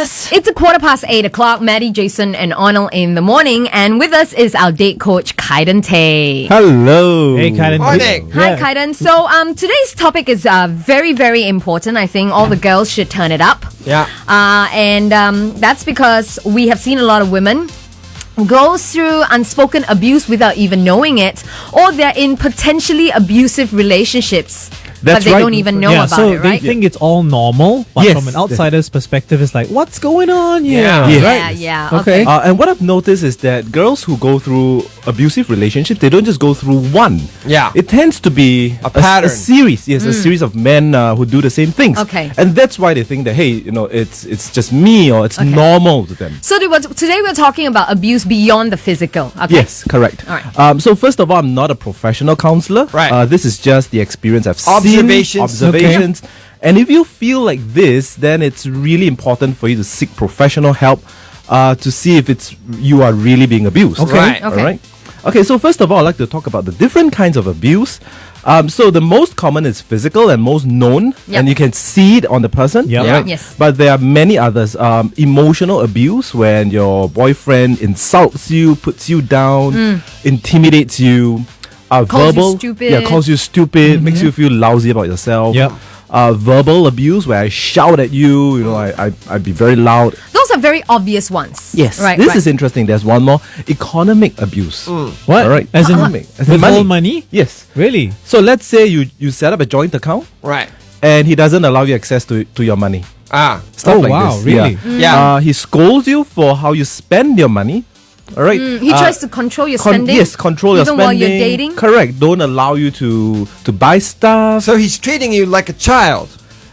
Yes. It's 8:15, Maddie, Jason, and Arnold in the morning, and with us is our date coach, Kydon Tay. Hello. Hey, Kydon. Morning. Hi, Kydon. So, today's topic is very, very important. I think all the girls should turn it up. Yeah. And that's because we have seen a lot of women go through unspoken abuse without even knowing it, or they're in potentially abusive relationships. That's but they right. don't even know about so it, right? they think it's all normal, but Yes. from an outsider's perspective, it's like, what's going on here? Yeah. yeah, Right? yeah. Okay. Okay. And what I've noticed is that girls who go through abusive relationships, they don't just go through one. Yeah. It tends to be A pattern. a series. Yes, a series of men who do the same things. Okay. And that's why they think that, hey, it's just me, or it's normal to them. So today we're talking about abuse beyond the physical. Okay. Yes, correct. All right. So first of all, I'm not a professional counselor. Right. This is just the experience I've Observations. seen. Observations. And if you feel like this, then it's really important for you to seek professional help to see if you are really being abused. Okay. Right. Okay. All right. Okay, so first of all, I'd like to talk about the different kinds of abuse. So the most common is physical and most known, Yep. and you can see it on the person. Yep. Right? Yes. But there are many others. Emotional abuse, when your boyfriend insults you, puts you down, intimidates you. Calls you Verbal, stupid. yeah, calls you stupid, makes you feel lousy about yourself. Yep. Verbal abuse, where I shout at you, I'd be very loud. Those are very obvious ones. Yes, Right. this right. is interesting. There's one more: economic abuse. What? All right, As in economic, as in withhold money? Yes. Really? So let's say you set up a joint account Right. and he doesn't allow you access to your money. Stuff Oh, like wow, this. really? Yeah. He scolds you for how you spend your money. All right. He tries to control your spending. Yes, control your even spending. while you're dating. Correct. Don't allow you to buy stuff. So he's treating you like a child,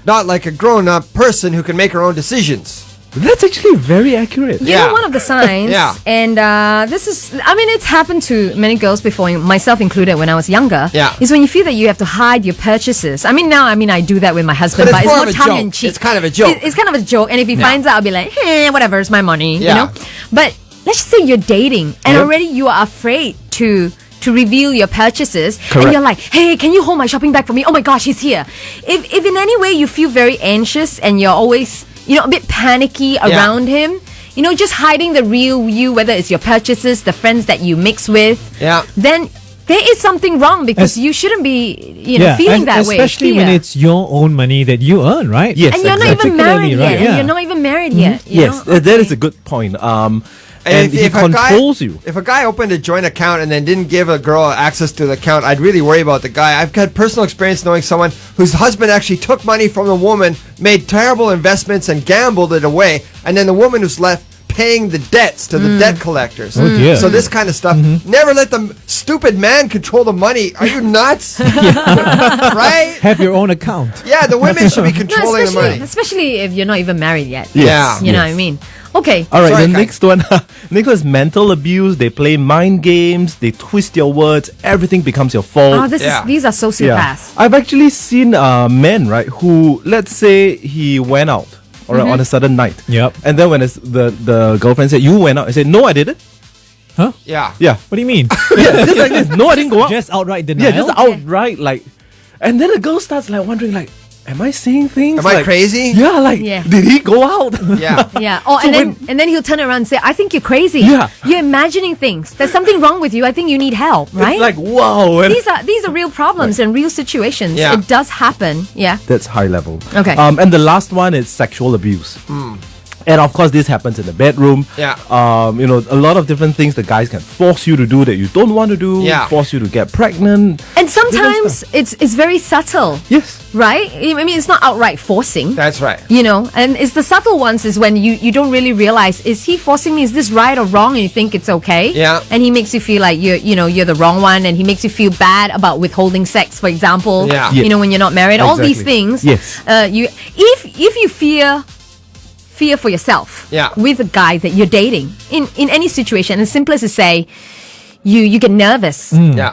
not like a grown-up person who can make her own decisions. That's actually very accurate. You Yeah. know, one of the signs, Yeah. and this is, it's happened to many girls before, myself included, when I was younger, Yeah. is when you feel that you have to hide your purchases. Now, I do that with my husband, But but it's it's more more of a tongue joke. in cheek. It's kind of a joke. It's kind of a joke, and if he finds out, I'll be like, whatever, it's my money, Yeah. you know? But let's just say you're dating, and Yep. already you are afraid to reveal your purchases, Correct. and you're like, hey, can you hold my shopping bag for me? Oh my gosh, he's here. If in any way you feel very anxious and you're always, a bit panicky around him, just hiding the real you, whether it's your purchases, the friends that you mix with, Yeah. then there is something wrong because you shouldn't be, feeling that way. Especially when Fear. it's your own money that you earn, right? Yes. And you're not exactly. even married Particularly, yet. right, And yeah. you're not even married yet. you Yes, know? that is a good point. And he a guy- controls you. If a guy opened a joint account and then didn't give a girl access to the account, I'd really worry about the guy. I've had personal experience knowing someone whose husband actually took money from the woman, made terrible investments, and gambled it away, and then the woman was left paying the debts to the debt collectors. Oh, dear. So this kind of stuff. Never let the stupid man control the money. Are you nuts? Right? Have your own account. Yeah, the women should be No, controlling the money. especially if you're not even married yet. Yeah. You know what I mean? Okay. All right, Sorry, the Kai. next one, Nicholas, mental abuse. They play mind games. They twist your words. Everything becomes your fault. Oh, Yeah. these are sociopaths. I've actually seen men, right, who, let's say he went out, all right, on a sudden night. Yep. And then when the girlfriend said, you went out, I said, no, I didn't. Huh? Yeah. Yeah. What do you mean? Yeah, just like this. No, I didn't go out. Just outright denial? Yeah, just outright, like. And then the girl starts like wondering, like, am I saying things? Am I like, crazy? Yeah, like, Yeah. did he go out? Yeah. Yeah. Oh, So and then he'll turn around and say, "I think you're crazy. Yeah. You're imagining things. There's something wrong with you. I think you need help." Right? It's like, whoa. And these are real problems and real situations. Yeah. It does happen. Yeah. that's high level. Okay. And the last one is sexual abuse. And of course, this happens in the bedroom. Yeah. A lot of different things the guys can force you to do that you don't want to do. Yeah. Force you to get pregnant. And sometimes it's very subtle, Yes. right? I mean, it's not outright forcing. That's right. And it's the subtle ones is when you don't really realize, is he forcing me? Is this right or wrong? And you think it's okay. Yeah. And he makes you feel like you're the wrong one, and he makes you feel bad about withholding sex, for example. Yeah. Yeah. When you're not married. All these Exactly. things. Yes. If you fear for yourself Yeah. with a guy that you're dating in any situation, as simple as to say you get nervous Yeah.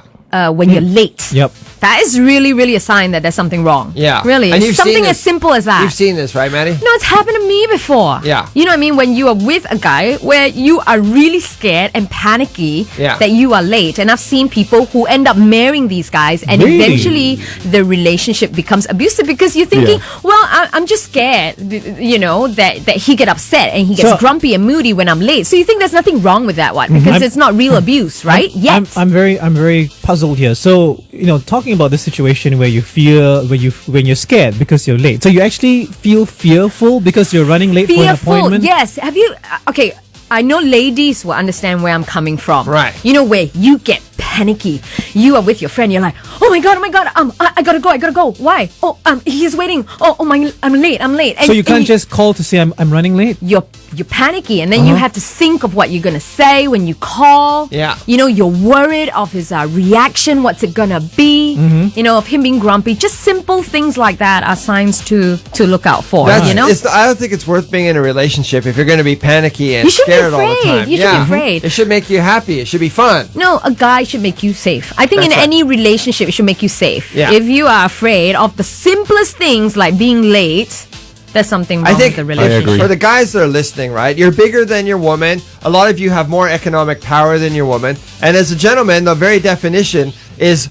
when you're late. Yep. that is really, really a sign that there's something wrong. Yeah. Really. And It's you've something seen as this- simple as that. You've seen this, right, Maddie? No, it's happened to me before. Yeah. You know what I mean? When you are with a guy where you are really scared and panicky Yeah. that you are late. And I've seen people who end up marrying these guys and Really? eventually the relationship becomes abusive because you're thinking, well, I'm just scared, that he get upset and he gets So- grumpy and moody when I'm late. So you think there's nothing wrong with that one because I'm- it's not real abuse, right? Yes. I'm very puzzled here. So, talking about the situation where you feel when you're scared because you're late. So you actually feel fearful because you're running late for an appointment? Yes. Have you? Okay. I know ladies will understand where I'm coming from. Right. You know where you get panicky. You are with your friend. You're like, oh my god. I gotta go. Why? Oh, he's waiting. Oh my, I'm late. And, So you can't and just call to say I'm running late? you're panicky, and then you have to think of what you're gonna say when you call. Yeah. You're worried of his reaction. What's it gonna be? Of him being grumpy. Just simple things like that are signs to look out for. I don't think it's worth being in a relationship if you're going to be panicky and You should be scared all the afraid. time. You should be afraid. It should make you happy. It should be fun. No, a guy should make you safe. I think That's in right. any relationship, it should make you safe. Yeah. If you are afraid of the simplest things like being late, there's something wrong I think with the relationship. for the guys that are listening, right? You're bigger than your woman. A lot of you have more economic power than your woman. And as a gentleman, the very definition is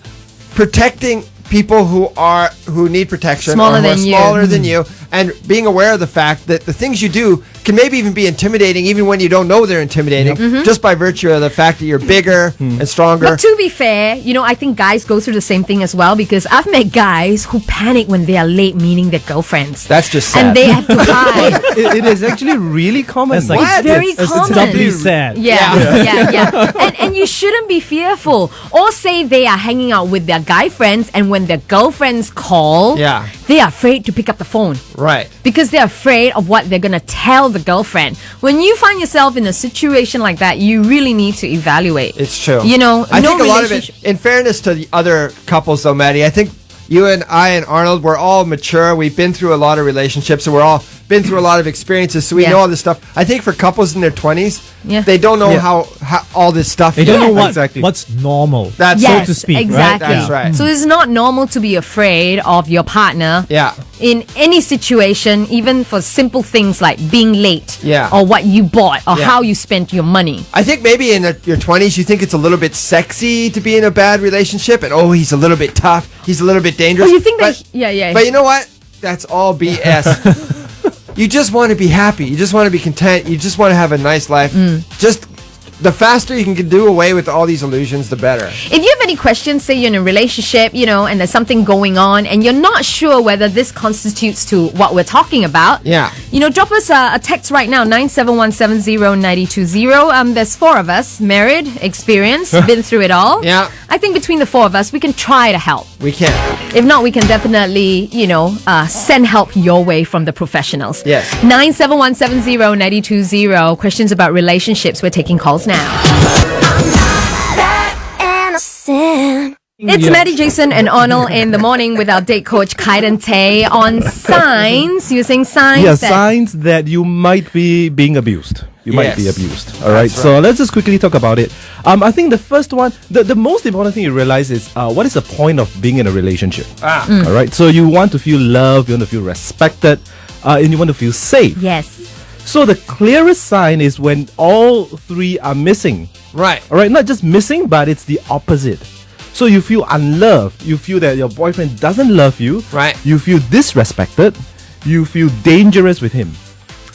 protecting people who need protection Smaller or who are than you. smaller than you, and being aware of the fact that the things you do can maybe even be intimidating even when you don't know they're intimidating, just by virtue of the fact that you're bigger and stronger. But to be fair, I think guys go through the same thing as well because I've met guys who panic when they are late meeting their girlfriends. That's just sad. And they have to hide. It is actually really common. That's like- It's very It's common. doubly sad. Yeah. And you shouldn't be fearful. Or say they are hanging out with their guy friends, and when their girlfriends call, Yeah. they are afraid to pick up the phone. Right. Because they're afraid of what they're going to tell the girlfriend. When you find yourself in a situation like that, you really need to evaluate. It's true. no I think a lot of it, relationship- in fairness to the other couples though, Maddie, I think you and I and Arnold, we're all mature. We've been through a lot of relationships, and we're all been through a lot of experiences, so we Yeah. know all this stuff. I think for couples in their 20s, Yeah. they don't know Yeah. how all this stuff They don't know Yeah, exactly. what's normal. That's Yes, so to speak, right? exactly. That's right. So it's not normal to be afraid of your partner Yeah. in any situation, even for simple things like being late, Yeah. or what you bought, or Yeah. how you spent your money. I think maybe in your 20s, you think it's a little bit sexy to be in a bad relationship, and he's a little bit tough, he's a little bit dangerous. Oh, you think that? But- Yeah. But you know what? That's all BS. You just want to be happy. You just want to be content. You just want to have a nice life. Just the faster you can do away with all these illusions, the better. If you have any questions, say you're in a relationship, and there's something going on, and you're not sure whether this constitutes to what we're talking about, Yeah. drop us a text right now, 97170-920. There's 4 of us, married, experienced, been through it all. Yeah. I think between the 4 of us, we can try to help. We can. If not, we can definitely, send help your way from the professionals. Yes. 97170-920. Questions about relationships. We're taking calls now. It's Maddie, Jason, and Arnold in the morning with our date coach Kydon Tay on signs. You're saying signs? Yeah, that- signs that you might be being abused. You might be Yes. abused. All right. That's So let's just quickly talk about it. I think the first one, the most important thing you realize is what is the point of being in a relationship? All right. So you want to feel loved, you want to feel respected, and you want to feel safe. Yes. So the clearest sign is when all 3 are missing. Right. All right. Not just missing, but it's the opposite. So you feel unloved. You feel that your boyfriend doesn't love you. Right. You feel disrespected. You feel dangerous with him.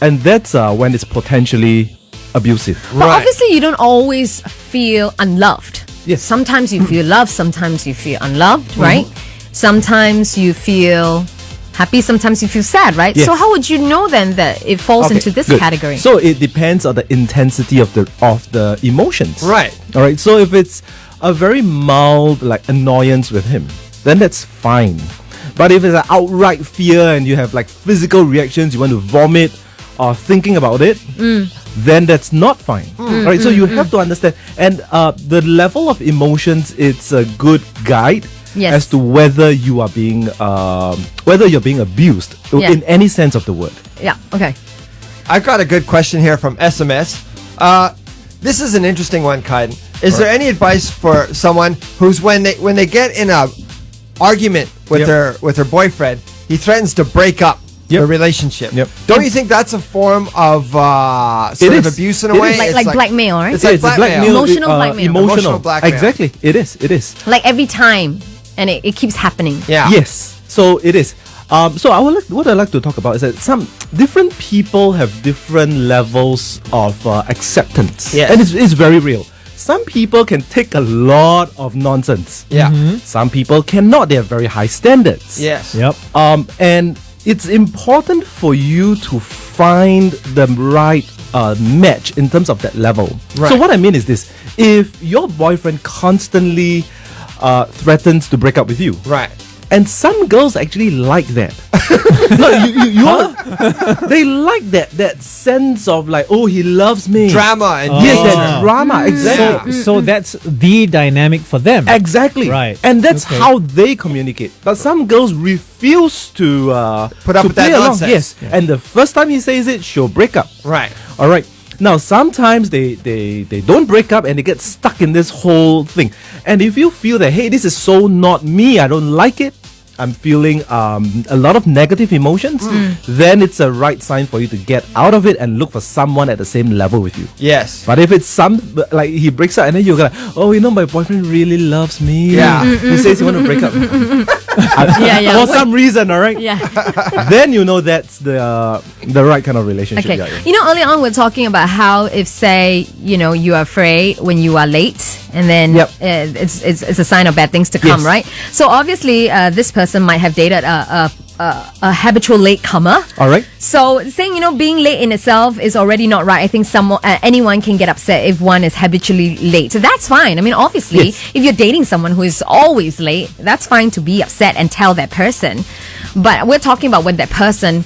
And that's when it's potentially abusive. But obviously, you don't always feel unloved. Yes. Sometimes you feel loved, sometimes you feel unloved, right? Sometimes you feel happy, sometimes you feel sad, right? Yes. So how would you know then that it falls into this good. category? So it depends on the intensity of the emotions. Right. All right. So if it's a very mild annoyance with him, then that's fine. But if it's an outright fear and you have physical reactions, you want to vomit or thinking about it, then that's not fine. Right? So you have to understand, and the level of emotions, it's a good guide Yes. as to whether you are being you're being abused Yeah. in any sense of the word. Yeah, okay. I've got a good question here from SMS. This is an interesting one, Kydon. Is there any advice for someone who's when they get in a argument with her boyfriend, he threatens to break up the relationship. Yep. Don't you think that's a form of sort of abuse in a way? Like blackmail, right? It's like blackmail. Emotional blackmail. Emotional blackmail. Exactly. It is. Like every time, and it keeps happening. Yeah. Yes. So it is. So what I like to talk about is that some different people have different levels of acceptance. Yes. And it's very real. Some people can take a lot of nonsense. Yeah. Some people cannot. They have very high standards. Yes. Yep. And it's important for you to find the right match in terms of that level. Right. So what I mean is this: if your boyfriend constantly threatens to break up with you, Right. and some girls actually like that. No, they like that sense of like, oh, he loves me. Drama and Yes, danger. that drama, exactly. So that's the dynamic for them. Exactly. Right. And that's Okay. how they communicate. But some girls refuse to Put up to with that play along. nonsense. Yes. And the first time he says it, she'll break up. Right. All right. Now, sometimes they don't break up and they get stuck in this whole thing. And if you feel that, hey, this is so not me, I don't like it, I'm feeling a lot of negative emotions, then it's a right sign for you to get out of it and look for someone at the same level with you. Yes. But if it's like he breaks up and then you're like, oh, my boyfriend really loves me. Yeah. He says he want to break up. Yeah. For some reason, all right? Yeah. Then you know that's the right kind of relationship. Okay. Yeah. You know, earlier on we're talking about how if, say, you are afraid when you are late, and then Yep. it's a sign of bad things to come, Yes. right? So obviously, this person might have dated a habitual latecomer. All right. So saying, being late in itself is already not right. I think anyone can get upset if one is habitually late. So that's fine. I mean, obviously, Yes. if you're dating someone who is always late, that's fine to be upset and tell that person. But we're talking about when that person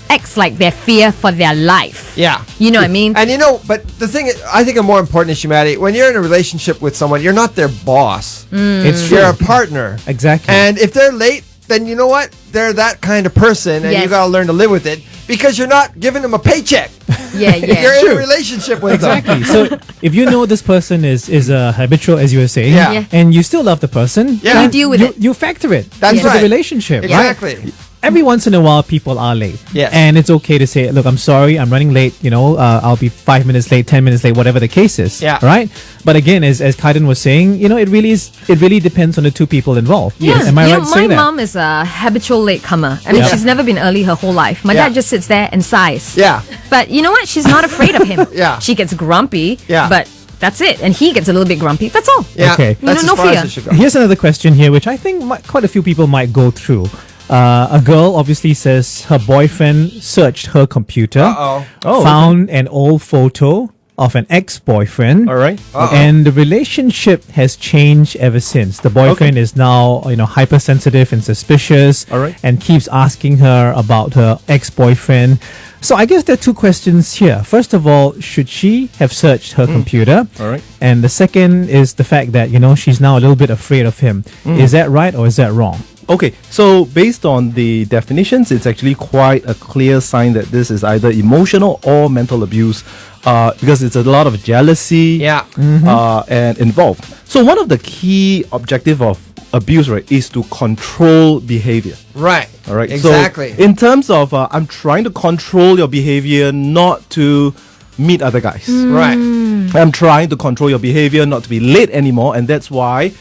acts like they're fear for their life. Yeah. You know what I mean? And but the thing is, I think a more important issue, Maddie, when you're in a relationship with someone, you're not their boss. It's true. You're a partner. Exactly. And if they're late, then you know what? They're that kind of person, and Yes. you got to learn to live with it because you're not giving them a paycheck. Yeah. You're in a relationship with Exactly. them. So if you know this person is a habitual, as you were saying, Yeah. and you still love the person, Yeah. then You deal with it. You factor it That's into right. the relationship, right? Exactly. Every once in a while, people are late. Yes. And it's okay to say, look, I'm sorry, I'm running late. I'll be 5 minutes late, 10 minutes late, whatever the case is. Yeah. Right? But again, as Kydon was saying, it really depends on the two people involved. Yeah. Am I right to my say that? mom is a habitual latecomer. I mean, Yeah. she's never been early her whole life. My Yeah. dad just sits there and sighs. Yeah. But you know what? She's not afraid of him. Yeah. She gets grumpy. Yeah. But that's it. And he gets a little bit grumpy. That's all. Yeah. Okay. That's No as far fear. as it should go. Here's another question here, which I think quite a few people might go through. A girl obviously says her boyfriend searched her computer, Uh-oh. Oh, found an old photo of an ex-boyfriend. All right. And the relationship has changed ever since. The boyfriend is now, hypersensitive and suspicious, All right. and keeps asking her about her ex-boyfriend. So I guess there are two questions here. First of all, should she have searched her computer? All right. And the second is the fact that, she's now a little bit afraid of him. Is that right or is that wrong? Okay, so based on the definitions, it's actually quite a clear sign that this is either emotional or mental abuse, because it's a lot of jealousy Yeah. and involved. So one of the key objective of abuse, right, is to control behavior. Right. All right. Exactly. So in terms of, I'm trying to control your behavior not to meet other guys. Right. I'm trying to control your behavior not to be late anymore, and that's why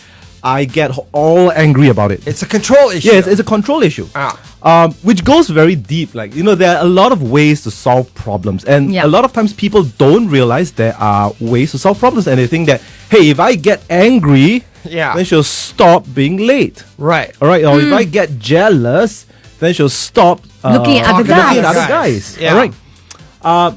I get all angry about it. It's a control issue. Yes, it's a control issue. Ah. Which goes very deep. Like, there are a lot of ways to solve problems. And Yeah. a lot of times people don't realize there are ways to solve problems. And they think that, hey, if I get angry, Yeah. then she'll stop being late. Right. All right. Or if I get jealous, then she'll stop Looking at other looking guys. at other guys. Yeah. All right.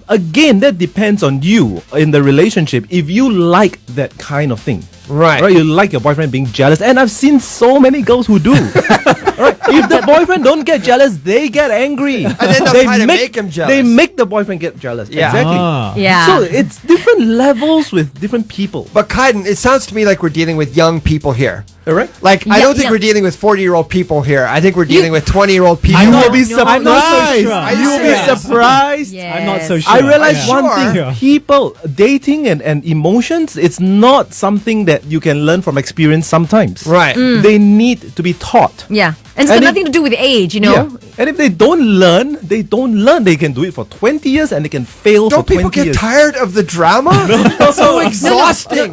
Again, that depends on you in the relationship. If you like that kind of thing, Right. You like your boyfriend being jealous, and I've seen so many girls who do. All right. If the boyfriend don't get jealous, they get angry. And then they'll try to make him jealous. They make the boyfriend get jealous. Yeah. Exactly. Yeah. So it's different levels with different people. But Kydon, it sounds to me like we're dealing with young people here. Alright? Like, I Yeah, don't think yeah. we're dealing with 40-year-old people here. I think we're dealing with 20-year-old people. I'm not- You'll be No, I'm not so surprised. sure. Are you You'll be serious? surprised. I'm not so Yes. sure. I realized Yeah. one Sure. thing. Yeah. People, dating and emotions, it's not something that you can learn from experience sometimes. Right. They need to be taught. Yeah. And it's And got if- nothing to do with age, you know? Yeah. And if they don't learn, they don't learn. They can do it for 20 years and they can fail Don't for 20 people get years. tired of the drama? It's so exhausting.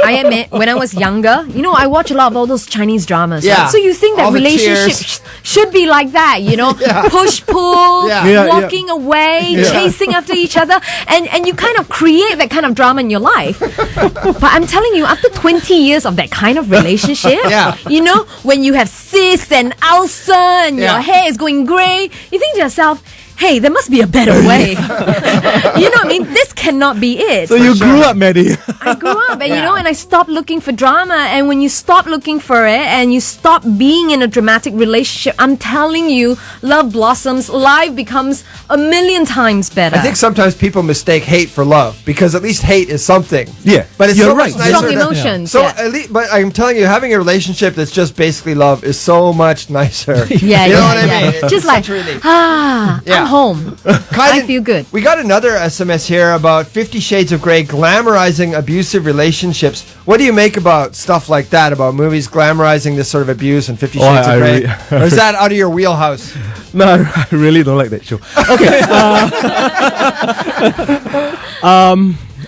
I admit, when I was younger, you know, I watch a lot of all those Chinese dramas. Yeah. Right? So you think that All the relationships should be like that, you know? Yeah. Push, pull, Yeah. Yeah, walking away, Yeah. chasing after each other. And you kind of create that kind of drama in your life. But I'm telling you, after 20 years of that kind of relationship, Yeah. you know, when you have cysts and ulcer and Yeah. your hair is going grey, you think to yourself, hey, there must be a better way. You know what I mean? This cannot be it. So you grew up, Maddie. I grew up and Yeah. you know, and I stopped looking for drama. And when you stop looking for it and you stop being in a dramatic relationship, I'm telling you, love blossoms, life becomes a million times better. I think sometimes people mistake hate for love because at least hate is something. Yeah, But it's you're so right. much nicer strong to- emotions. So yeah. at least, but I'm telling you, having a relationship that's just basically love is so much nicer. Yeah, You know yeah, what I yeah. mean? It's Just like, such a relief. I'm home. I Kydon, feel good. We got another SMS here about 50 Shades of Grey glamorizing abusive relationships. What do you make about stuff like that, about movies glamorizing this sort of abuse and 50 Oh, Shades I of Grey? re- Or is that out of your wheelhouse? No, I really don't like that show. Okay.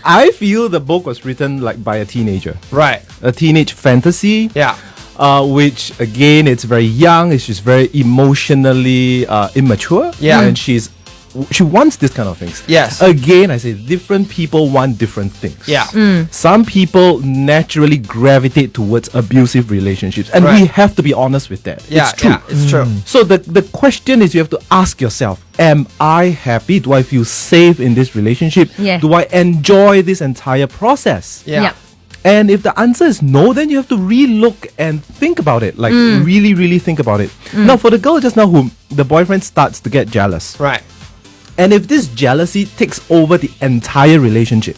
I feel the book was written like by a teenager. Right. A teenage fantasy. Yeah. Which again, it's very young. She's very emotionally immature. Yeah. And she wants this kind of things. Yes. Again, I say different people want different things. Yeah. Some people naturally gravitate towards abusive relationships, and we Right. have to be honest with that. Yeah. It's true. Yeah, it's true. So the question is, you have to ask yourself, am I happy? Do I feel safe in this relationship? Yeah. Do I enjoy this entire process? Yeah. Yeah. And if the answer is no, then you have to re-look and think about it. Like really, really think about it. Now, for the girl just now whom the boyfriend starts to get jealous, Right. and if this jealousy takes over the entire relationship,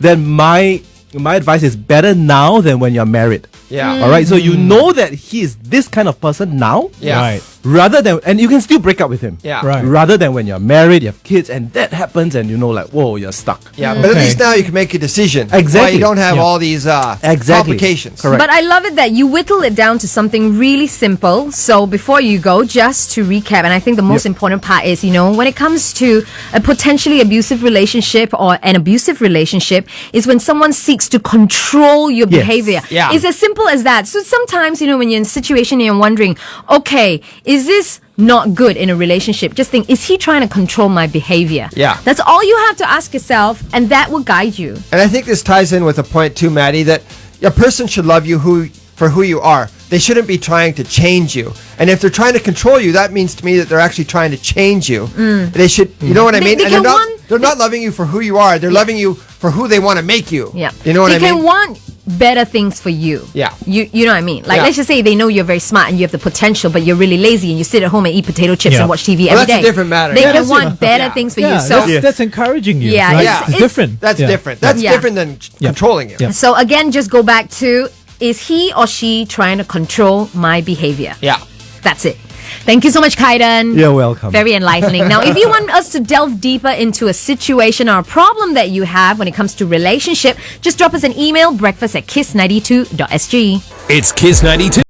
then my advice is better now than when you're married. Yeah. All right, so you know that he is this kind of person now, Yeah. Right. rather than, and you can still break up with him. Yeah. Right. Rather than when you're married, you have kids, and that happens, and you know, like, whoa, you're stuck. Yeah, but at Okay. least now you can make a decision. Exactly. Why you don't have Yeah. all these Exactly. complications. Correct. But I love it that you whittle it down to something really simple. So before you go, just to recap, and I think the most important part is, you know, when it comes to a potentially abusive relationship or an abusive relationship, is when someone seeks to control your Yes. behavior. Yeah. It's as simple as that. So sometimes, you know, when you're in a situation and you're wondering, okay, is this not good in a relationship? Just think, is he trying to control my behavior? Yeah. That's all you have to ask yourself, and that will guide you. And I think this ties in with a point too, Maddie, that a person should love you for who you are. They shouldn't be trying to change you. And if they're trying to control you, that means to me that they're actually trying to change you. They should, you know what I They- mean? they And can they're not, want- they're not loving you for who you are. They're loving you for who they want to make you. Yeah. You know what they I mean? can want better things for you. Yeah. You know what I mean? Like, Yeah. let's just say they know you're very smart and you have the potential, but you're really lazy and you sit at home and eat potato chips Yeah. and watch TV Well, every day. that's a different matter. They Yeah, can that's want different. better Yeah. things for Yeah, you. So that's encouraging you. Yeah, right? yeah. It's different. That's Yeah. different. That's Yeah. different than controlling you. Yeah. So again, just go back to, is he or she trying to control my behavior? Yeah. That's it. Thank you so much, Kydon. You're welcome. Very enlightening. Now, if you want us to delve deeper into a situation or a problem that you have when it comes to relationship, just drop us an email, breakfast@kiss92.sg. It's Kiss 92.